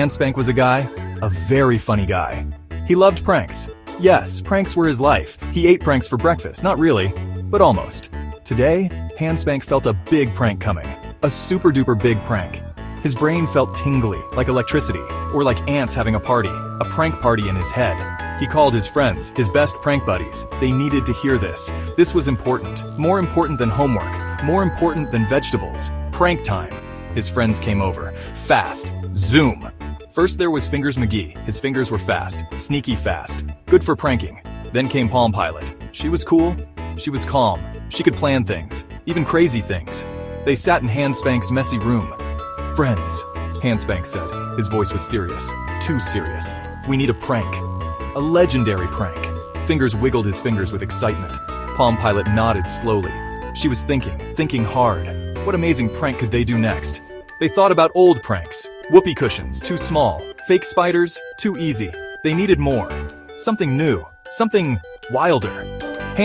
Spank was a guy, a very funny guy. He loved pranks. Yes, pranks were his life. He ate pranks for breakfast, not really, but almost. Today, Spank felt a big prank coming. A super duper big prank. His brain felt tingly, like electricity, or like ants having a party, a prank party in his head. He called his friends, his best prank buddies. They needed to hear this. This was important. More important than homework. More important than vegetables. Prank time. His friends came over. Fast. Zoom. First there was Fingers McGee. His fingers were fast. Sneaky fast. Good for pranking. Then came Palm Pilot. She was cool. She was calm. She could plan things. Even crazy things. They sat in Spank's messy room. Friends, Spank said. His voice was serious. Too serious. We need a prank. A legendary prank. Fingers wiggled his fingers with excitement. Palm Pilot nodded slowly. She was thinking hard. What amazing prank could they do next? They thought about old pranks. Whoopee cushions, too small. Fake spiders, too easy. They needed more. Something new. Something wilder.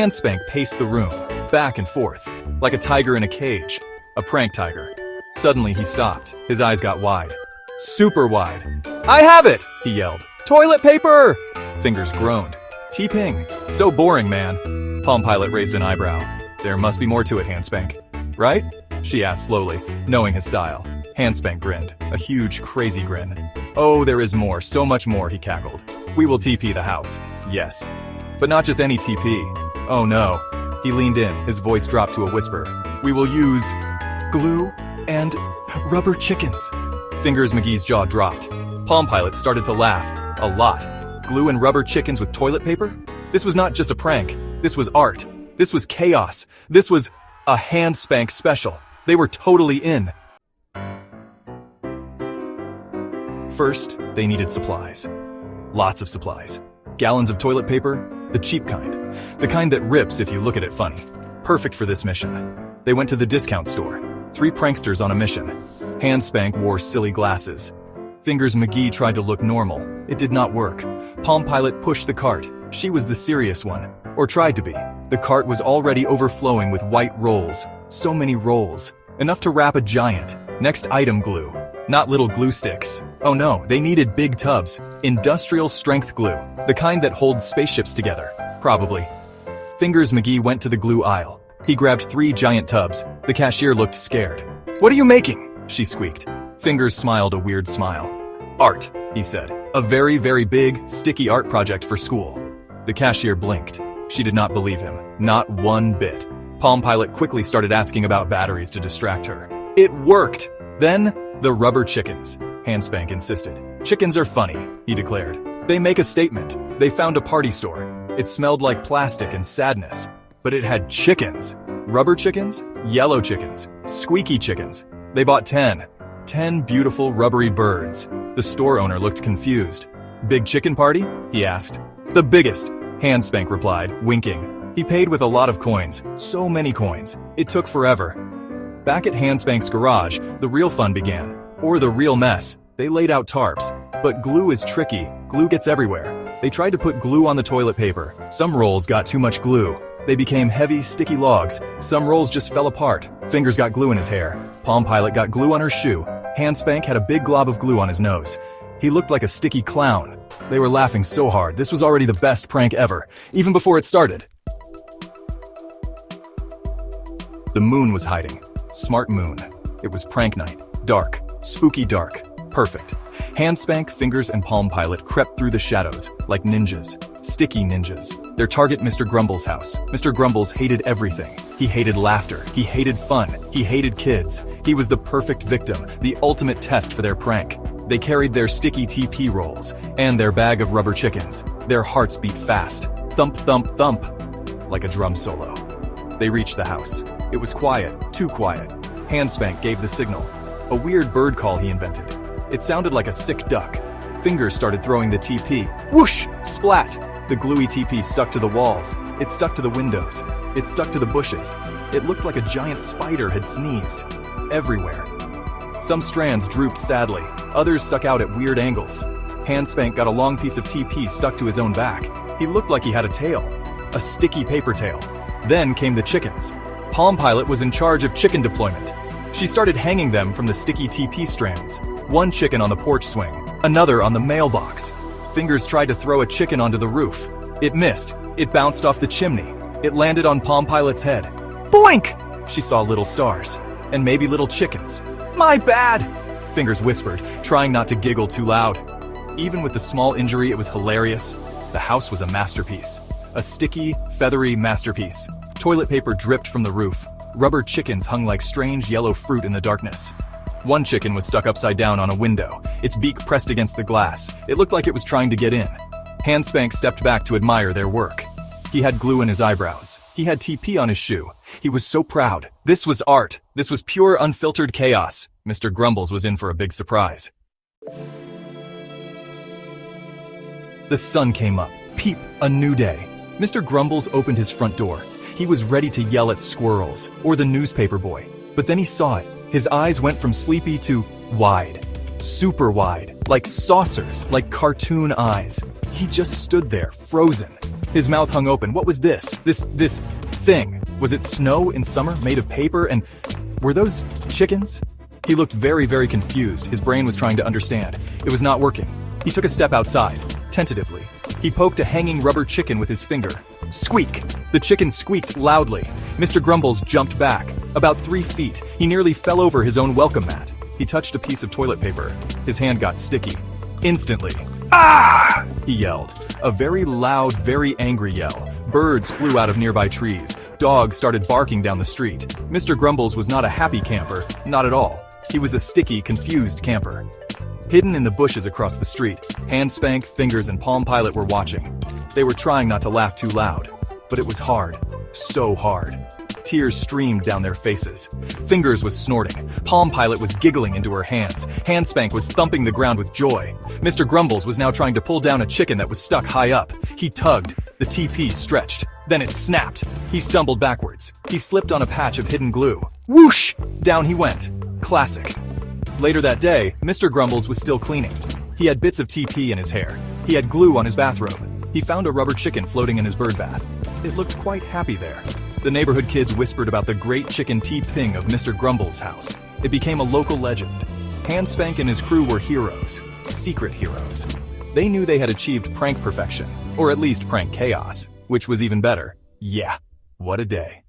Spank paced the room, back and forth, like a tiger in a cage. A prank tiger. Suddenly he stopped. His eyes got wide. Super wide. I have it! He yelled. Toilet paper! Fingers groaned. TPing. So boring, man. Palm Pilot raised an eyebrow. There must be more to it, Spank. Right? She asked slowly, knowing his style. Spank grinned. A huge, crazy grin. Oh, there is more, so much more, he cackled. We will TP the house. Yes. But not just any TP. Oh no. He leaned in, his voice dropped to a whisper. We will use glue and rubber chickens. Fingers McGee's jaw dropped. Palm Pilot started to laugh. A lot. Glue and rubber chickens with toilet paper? This was not just a prank. This was art. This was chaos. This was a Spank special. They were totally in. First, they needed supplies. Lots of supplies. Gallons of toilet paper, the cheap kind. The kind that rips if you look at it funny. Perfect for this mission. They went to the discount store. 3 pranksters on a mission. Spank wore silly glasses. Fingers McGee tried to look normal. It did not work. Palm Pilot pushed the cart. She was the serious one. Or tried to be. The cart was already overflowing with white rolls. So many rolls. Enough to wrap a giant. Next item, glue. Not little glue sticks. Oh no, they needed big tubs. Industrial strength glue. The kind that holds spaceships together. Probably. Fingers McGee went to the glue aisle. He grabbed 3 giant tubs. The cashier looked scared. What are you making? She squeaked. Fingers smiled a weird smile. Art, he said. A very, very big, sticky art project for school. The cashier blinked. She did not believe him. Not one bit. Palm Pilot quickly started asking about batteries to distract her. It worked! Then, the rubber chickens. Spank insisted. Chickens are funny, he declared. They make a statement. They found a party store. It smelled like plastic and sadness. But it had chickens. Rubber chickens, yellow chickens, squeaky chickens. They bought 10. 10 beautiful rubbery birds. The store owner looked confused. Big chicken party? He asked. The biggest, Spank replied, winking. He paid with a lot of coins. So many coins. It took forever. Back at Spank's garage, the real fun began. Or the real mess. They laid out tarps. But glue is tricky. Glue gets everywhere. They tried to put glue on the toilet paper. Some rolls got too much glue. They became heavy, sticky logs. Some rolls just fell apart. Fingers got glue in his hair. Palm Pilot got glue on her shoe. Spank had a big glob of glue on his nose. He looked like a sticky clown. They were laughing so hard. This was already the best prank ever, even before it started. The moon was hiding. Smart moon. It was prank night. Dark. Spooky dark. Perfect. Spank, Fingers, and Palm Pilot crept through the shadows, like ninjas. Sticky ninjas. Their target, Mr. Grumble's house. Mr. Grumbles hated everything. He hated laughter. He hated fun. He hated kids. He was the perfect victim, the ultimate test for their prank. They carried their sticky TP rolls, and their bag of rubber chickens. Their hearts beat fast. Thump, thump, thump. Like a drum solo. They reached the house. It was quiet. Too quiet. Spank gave the signal. A weird bird call he invented. It sounded like a sick duck. Fingers started throwing the TP. Whoosh! Splat! The gluey TP stuck to the walls. It stuck to the windows. It stuck to the bushes. It looked like a giant spider had sneezed. Everywhere. Some strands drooped sadly. Others stuck out at weird angles. Spank got a long piece of TP stuck to his own back. He looked like he had a tail. A sticky paper tail. Then came the chickens. Palm Pilot was in charge of chicken deployment. She started hanging them from the sticky TP strands. One chicken on the porch swing, another on the mailbox. Fingers tried to throw a chicken onto the roof. It missed. It bounced off the chimney. It landed on Palm Pilot's head. Boink! She saw little stars. And maybe little chickens. My bad! Fingers whispered, trying not to giggle too loud. Even with the small injury, it was hilarious. The house was a masterpiece. A sticky, feathery masterpiece. Toilet paper dripped from the roof. Rubber chickens hung like strange yellow fruit in the darkness. One chicken was stuck upside down on a window, its beak pressed against the glass. It looked like it was trying to get in. Spank stepped back to admire their work. He had glue in his eyebrows. He had TP on his shoe. He was so proud. This was art. This was pure, unfiltered chaos. Mr. Grumbles was in for a big surprise. The sun came up. Peep, a new day. Mr. Grumbles opened his front door. He was ready to yell at squirrels or the newspaper boy. But then he saw it. His eyes went from sleepy to wide. Super wide. Like saucers. Like cartoon eyes. He just stood there, frozen. His mouth hung open. What was this? This thing. Was it snow in summer made of paper? And were those chickens? He looked very, very confused. His brain was trying to understand. It was not working. He took a step outside, tentatively. He poked a hanging rubber chicken with his finger. Squeak! The chicken squeaked loudly. Mr. Grumbles jumped back. About 3 feet. He nearly fell over his own welcome mat. He touched a piece of toilet paper. His hand got sticky. Instantly. Ah! He yelled. A very loud, very angry yell. Birds flew out of nearby trees. Dogs started barking down the street. Mr. Grumbles was not a happy camper. Not at all. He was a sticky, confused camper. Hidden in the bushes across the street, Spank, Fingers, and Palm Pilot were watching. They were trying not to laugh too loud. But it was hard. So hard. Tears streamed down their faces. Fingers was snorting. Palm Pilot was giggling into her hands. Spank was thumping the ground with joy. Mr. Grumbles was now trying to pull down a chicken that was stuck high up. He tugged. The TP stretched. Then it snapped. He stumbled backwards. He slipped on a patch of hidden glue. Whoosh! Down he went. Classic. Later that day, Mr. Grumbles was still cleaning. He had bits of TP in his hair. He had glue on his bathrobe. He found a rubber chicken floating in his bird bath. It looked quite happy there. The neighborhood kids whispered about the great chicken TPing of Mr. Grumbles' house. It became a local legend. Spank and his crew were heroes. Secret heroes. They knew they had achieved prank perfection, or at least prank chaos, which was even better. Yeah, what a day.